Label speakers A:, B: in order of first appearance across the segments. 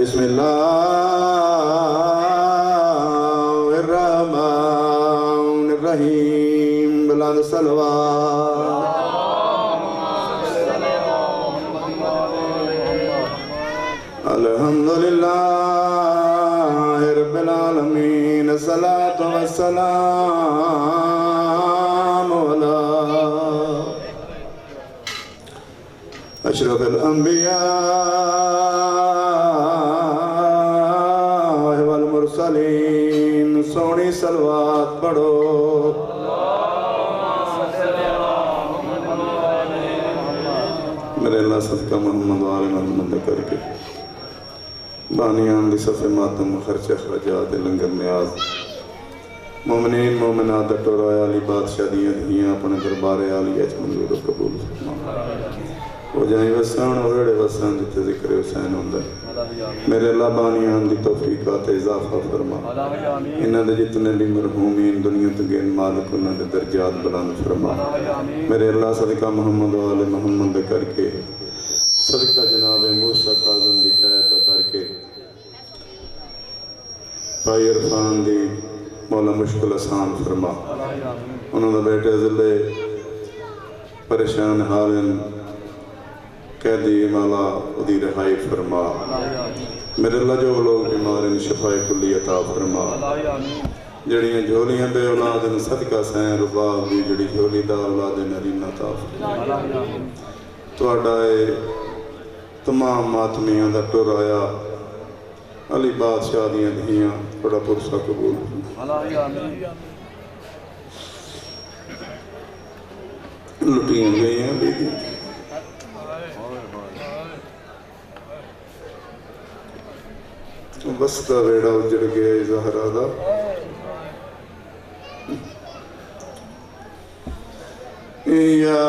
A: بسم الله الرحمن الرحيم بلند صلوات الحمد لله رب العالمين الصلاة والسلام على أشرف الأنبياء والمرسلين سونی صلوات پڑھو میرے اللہ صدقہ محمد وآل محمد کر کے بانیان دی صفحہ ماتم خرچ اخراجات لنگر نیاز مومنین مومنات ٹورایا علی بادشاہ دیاں دھیاں اپنے دربار عالی اچھ منظور و قبول ہو جائیں وسان اور رڑے وسان جتے ذکر حسین ہوندہ میرے اللہ بانیان دی توفیقات اضافہ فرما انہاں دے جتنے بھی مرحومین دنیا تگین مالک انہاں دے درجات بلند فرما میرے اللہ صدقہ محمد و آل محمد کر کے صدقہ جناب موسیٰ قاظم دی قیدہ کر کے بھائی عرفان دی مولا مشکل آسان فرما انہوں نے بیٹے ذلے پریشان حالن قیدی مولا ادھی رہائی فرما میرے اللہ جو لوگ بیمارن شفاء کلی عطا فرما جڑیاں جھولیاں بے اولادن صدقہ سین رباب دی جڑی جھولی دا اولادن نرین عطا فرما تو اڈائے تمام ماتمیاں دا ٹور آیا علی بادشاہ دیاں دھیاں بڑا پرسہ قبول لٹیاں گئی ہیں بے دی بستہ ویڑا اجڑ گیا زہرہ دا یا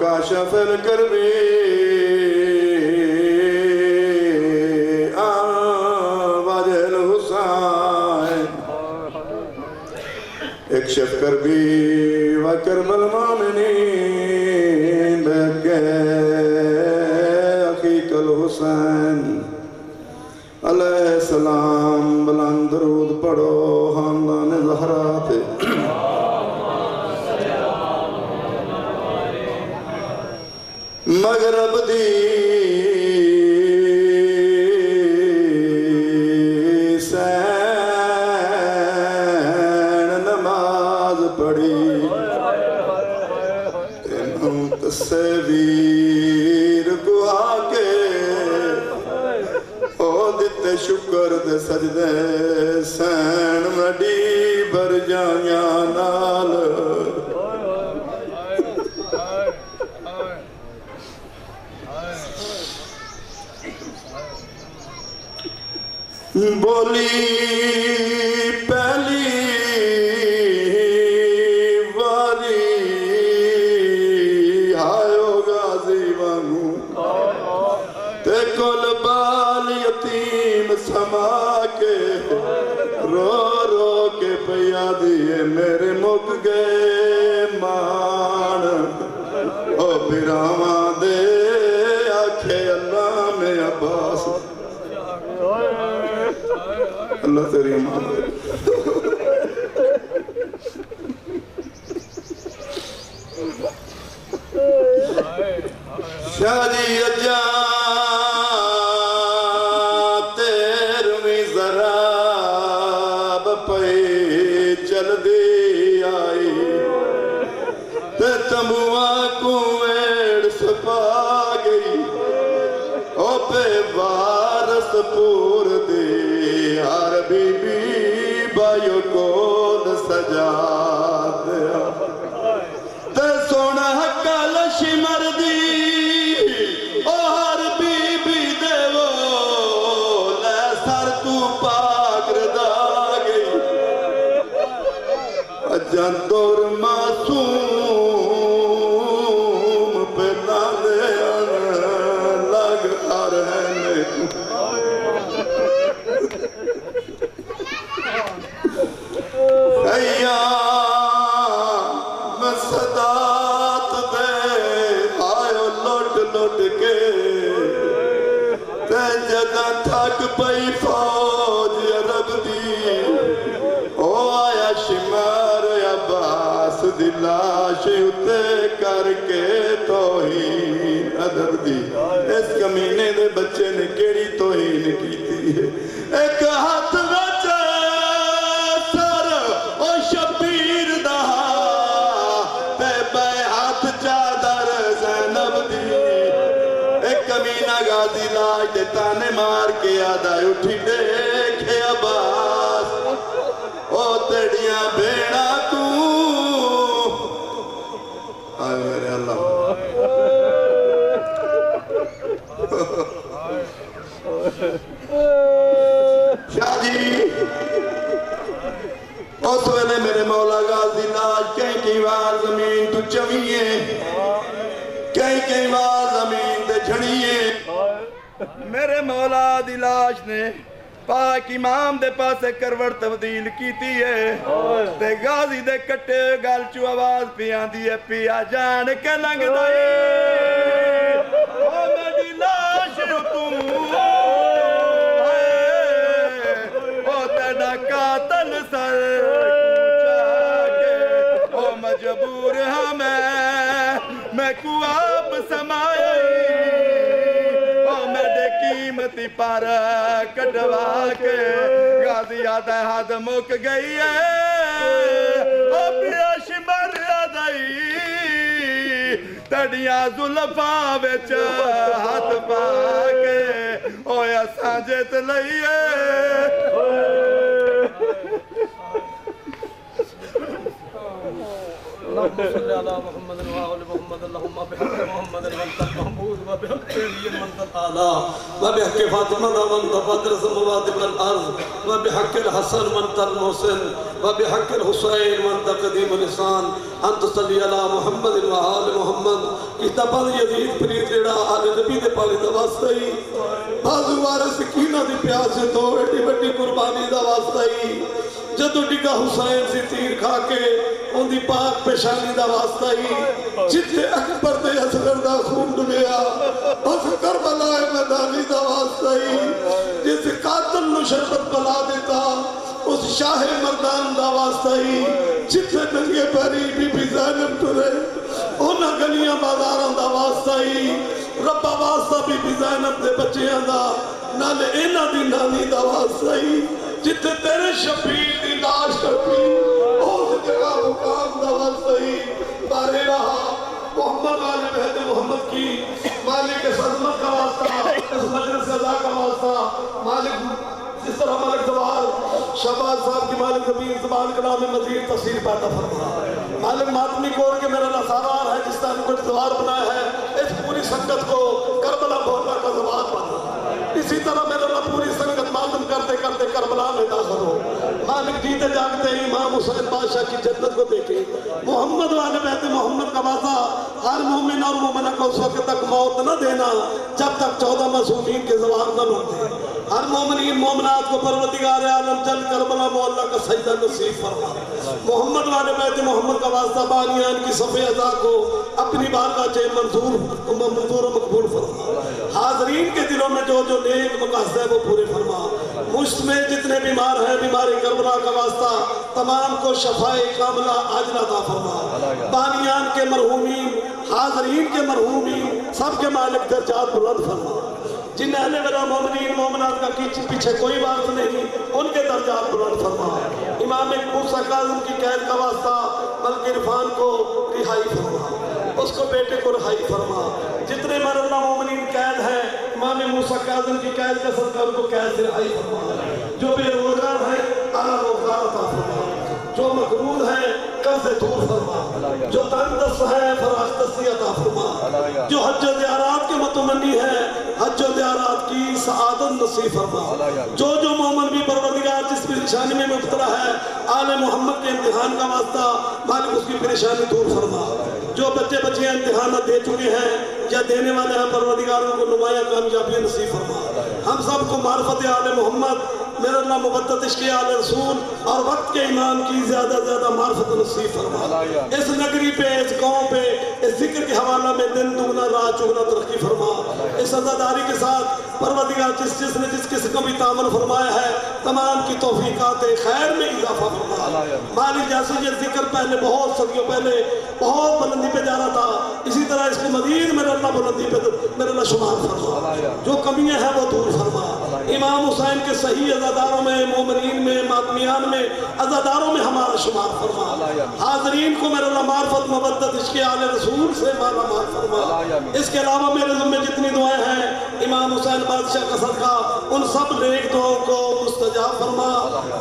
A: کاشف الکربی اکشف کربی و کرب المامنین بگے عقیق الحسین علیہ السلام بلند درود پڑھو خاندان زہرا تے مغرب دی سویر کو آکے او دیتے شکر دے سجدے سین مڈی بر جائیاں نال بولی پہلی سما کے رو رو کے پیا دیئے میرے مک گئے مان او براواں دے آکھے اللہ میں عباس اللہ تیری امان دے شادی اجان چل دی آئی تے تموآ کو ایڑ سپا گئی او پہ وارس پور دی ہر بی بی بائیو کول سجا دیا تے سونا کالش مردی او ہر بی بی دے وہ لے سر تو پاک ردا جندور معصوم پہ نالے لگ رہنے ایام صدات دے آئے لوٹ لوٹ کے جداں تھک پئی فوج عرب دی او آیا شمار عباس دی لاش اتے کر کے توہین ادب دی اس کمینے دے بچے نے کیڑی توہین کیتی ہے ایک ہاتھ وچ سر او شبیر دا تے بے ہاتھ چادر زینب دی ایک کمینہ غازی لاش دے تانے مار کے آدھا اٹھی دیکھے عباس او تیڑیاں بھیڑا تو آئے میرے اللہ شاہ جی اس ویلے میرے مولا غازی لاش کہیں وار زمین تو چویئے کہیں وار زمین تے جھڑیے میرے مولا دی لاش نے پاک امام دے پاسے کروڑ تبدیل کیتی ہے تے غازی دے کٹے گل چو آواز پیاں دیئے پیا جان کے لنگ دائی او میری لاش تم او تیڑا قاتل سر کوچا کے او مجبور ہاں میں کو آپ سمائی قیمتی پر کٹوا کے غازی آدھا حد مک گئی ہے اپیا شمر آدھائی تڑیاں زلفاں وچ ہاتھ پا کے اویا سانجت لئیے
B: اللهم صل على محمد وآل محمد اللهم بحق محمد وانت المحمود وبحق علي وانت الأعلى وبحق فاطمة وانت فاطر السماوات والأرض وبحق الحسن وانت المحسن وبحق الحسين وانت قديم اللسان انت صلی علی محمد وآل محمد کتابان یزید پرید جڑا آل نبی دے پالی دا واسطہ ہی بازو وارث سکینہ دی پیاسے تو ایڈی بڑی قربانی دا واسطہ ہی جدو ڈگا حسین سی تیر کھا کے ان دی پاک پیشانی دا واسطہ ہی جتے اکبر دے اصغر دا خون ڈگیا اس کربلا مدانی دا واسطہ ہی جس قاتل نو شربت بلا دیتا اس شاہ مردان دا واسطہ ہی جتے ننگے پری بی بی زینب ٹرے انہاں گلیاں بازاران دا واسطہ ہی ربا واسطہ بی بی زینب دے بچیاں دا نالے اینا دی نانی دا واسطہ ہی جتے تیرے شبیر دی لاش کرتی اس جگہ مقام دا واسطہ ہی بارے رہا محمد والے بہت محمد کی مالک صدمت کا واسطہ اس مجلس قضا کا واسطہ مالک جس طرح مالک زوال شہباز صاحب کی مالک زمین زبان کلام میں مزید تفسیر پیدا فرما مالک ماتمی کور کے میرا نصارار ہے جس طرح کچھ زوار بنایا ہے اس پوری سنگت کو کربلا بھولنا کا زوار بنا اسی طرح میرا اللہ پوری سنگت معلوم کرتے کرتے کربلا میں داخل ہو مالک جیتے جاگتے ہی امام حسین بادشاہ کی جنت کو دیکھیں محمد والے بیت محمد کا وعدہ ہر مومن اور مومنہ کو اس وقت تک موت نہ دینا جب تک 14 معصومین کے زوار نہ لوٹے ہر مومنین مومنات کو پروردگار عالم جل کربلا مولا کا سجدہ نصیب فرما محمد والے بیت محمد کا واسطہ بانیان کی صفحہ ازا کو اپنی بارگاہ چے منظور و مقبول فرما حاضرین کے دلوں میں جو نیک مقاصد ہے وہ پورے فرما مجھ میں جتنے بیمار ہیں بیماری کربلا کا واسطہ تمام کو شفائے کاملہ عاجلہ عطا فرما بانیان کے مرحومین حاضرین کے مرحومین سب کے مالک درجات بلند فرما جن اہل ولا مومنین مومنات کا پیچھے کوئی بات نہیں ان کے درجات بلند فرما امام موسیٰ کاظم کی قید کا واسطہ ملک عرفان کو رہائی فرما اس کو بیٹے کو رہائی فرما جتنے مرنا مومنین قید ہیں امام موسیٰ کاظم کی قید کا صدقہ ان کو قید سے رہائی فرما جو بے روزگار ہیں اعلیٰ روزگار عطا فرما جو مقرود ہیں قرض دور فرما جو تنگ دست ہیں فراغ دستی عطا فرما جو حج و زیارات کے متمنی ہیں حج و زیارات کی سعادت نصیب فرما جو مومن بھی پروردگار جس پریشانی میں مبتلا ہے آل محمد کے امتحان کا واسطہ مالک اس کی پریشانی دور فرما جو بچے بچیاں امتحانات دے چکے ہیں یا دینے والے ہیں پروردگاروں کو نمایاں کامیابی نصیب فرما ہم سب کو معرفت آل محمد میرا اللہ مبتت عشق آل رسول اور وقت کے امام کی زیادہ زیادہ معرفت نصیب فرما اس نگری پہ اس گاؤں پہ اس ذکر کے حوالہ میں دن دگنا رات چگنا ترقی فرما اس عزاداری کے ساتھ پروردگار جس نے جس کس کو بھی تعامل فرمایا ہے تمام کی توفیقات خیر میں اضافہ فرما مالک جیسے یہ ذکر پہلے بہت صدیوں پہلے بہت بلندی پہ جا رہا تھا اسی طرح اس کو مزید میرے اللہ بلندی پہ میرے اللہ شمار فرما جو کمیاں ہیں وہ دور فرما امام حسین کے صحیح عزاداروں میں مومنین میں ماتمیان میں عزاداروں میں ہمارا شمار فرما حاضرین کو میرے اللہ معرفت مودت عشق آل رسول سے مالا مال فرما اس کے علاوہ میرے ذمہ جتنی دعائیں ہیں امام حسین بادشاہ کا صدقہ ان سب نیک دعاؤں کو مستجاب فرما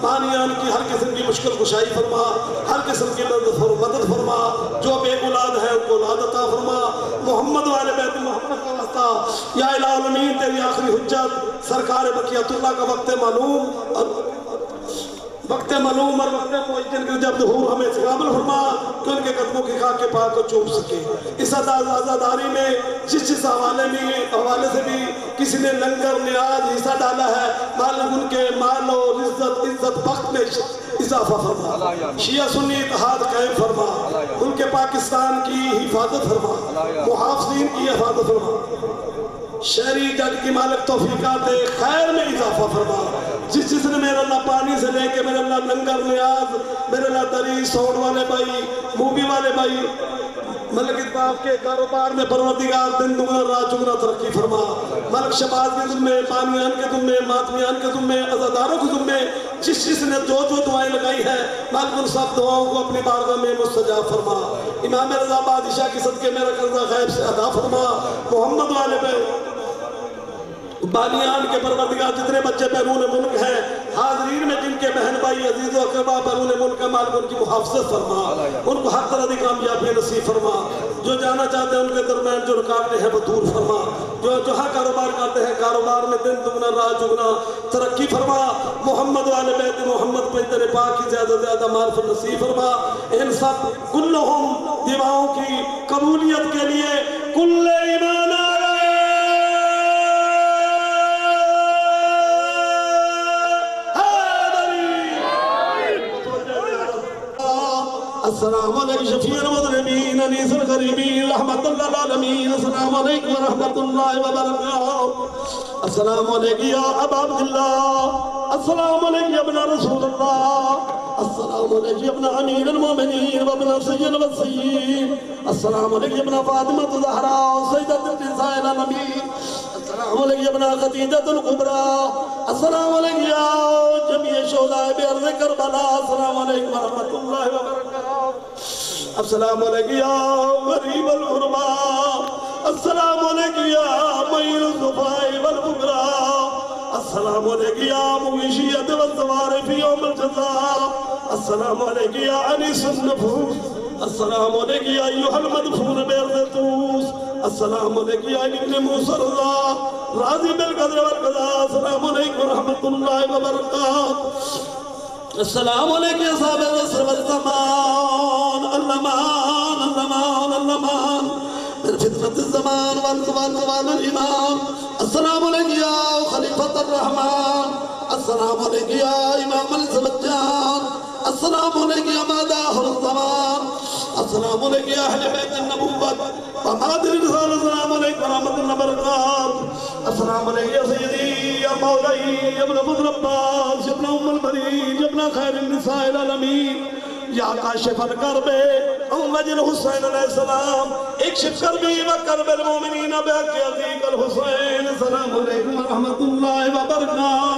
B: بانیان کی ہر قسم کی مشکل کشائی فرما ہر قسم کی مدد فرما جو بے اولاد ہے ان کو اولاد عطا فرما محمد والے بیت محمد کا واسطہ یا الہ العالمین تیری آخری حجت سرکار بقیت اللہ کا وقت معلوم اور وقت معجن کے جب ظہور ہمیں استقبال فرما کہ ان کے قدموں کی خاک کے پاک کو چوم سکے اس عزاداری میں جس حوالے سے بھی کسی نے لنگر نیاز حصہ ڈالا ہے مالک ان کے مال و عزت وقت میں اضافہ فرما شیعہ سنی اتحاد قائم فرما ملک پاکستان کی حفاظت فرما محافظین کی حفاظت فرما شہری جگ کی مالک توفیقات خیر میں اضافہ فرما جس نے میرے اللہ پانی سے لے کے میرے اللہ لنگر نیاز میرے اللہ دری سوڑ والے بھائی موبی والے بھائی ملک اتفاق کے کاروبار میں پروردگار دن دگنا رات چگنا ترقی فرما ملک شباز کے ذمے بانیان کے ذمے ماتمیان کے ذمے عزاداروں کے ذمے جس نے جو دعائیں لگائی ہیں مالک ان سب دعاؤں کو اپنی بارگاہ میں مستجاب فرما امام رضا بادشاہ کی صدقے میرا قرضہ غیب سے ادا فرما محمد والے پہ بانیان کے پروردگار جتنے بچے بیرون ملک ہیں حاضرین میں جن کے بہن بھائی عزیز و اقربا بیرون ملک ہے مالک ان کی محافظت فرما ان کو ہر طرح کی کامیابی نصیب فرما جو جانا چاہتے ہیں ان کے درمیان جو رکاوٹیں ہیں وہ دور فرما جو جہاں کاروبار کرتے ہیں کاروبار میں دن دگنا رات چگنا ترقی فرما محمد والے بیت محمد پہ تیرے پاک کی زیادہ زیادہ معرفت نصیب فرما ان سب کلہم دعاؤں کی قبولیت کے لیے کل ایمان السلام علیکم شفیع المذنبین انیس الغریبین رحمت اللہ العالمین السلام علیکم ورحمت اللہ وبرکاتہ السلام علیکم یا ابا عبداللہ السلام علیکم یا ابن رسول اللہ السلام علیکم یا ابن امیر المومنین و ابن سید والسیین السلام علیکم یا ابن فاطمہ زہرا سیدت النساء العالمین السلام علیکم یا ابن خدیجۃ الکبریٰ السلام علیکم یا جمیع شہداء بارض کربلا السلام علیکم ورحمت اللہ وبرکاتہ السلام علیکم یا غریب الغرباء السلام علیکم یا معین الضعفاء والفقراء السلام علیکم یا مویشیت والزوار فی یوم الجزاء السلام علیکم یا انیس النفوس السلام علیکم یا ایوہ المدفون بارض طوس السلام علیکم یا ابن موسیٰ اللہ راضی بالقدر والقضاء السلام علیکم ورحمت اللہ وبرکاتہ السلام علیکم یا صاحب العصر والزمان اللمان اللمان اللمان من فتنة الزمان والزوال الإمام السلام علیکم یا خلیفۃ الرحمن السلام علیکم یا امام الزبجان السلام علیکم یا ماداہ الزمان السلام علیکم یا اہل بیت النبوت ومادر الرسال السلام علیکم ورحمت اللہ وبرکاتہ السلام علیکم یا سیدی یا مولائی یا ابن فضل عباس یا ابن ام البرید یا ابن خیر النساء العالمین یا کاشف الکرب وجل حسین علیہ السلام اکشف کربی و کرب المومنین بحق عزیق الحسین السلام علیکم ورحمت اللہ وبرکاتہ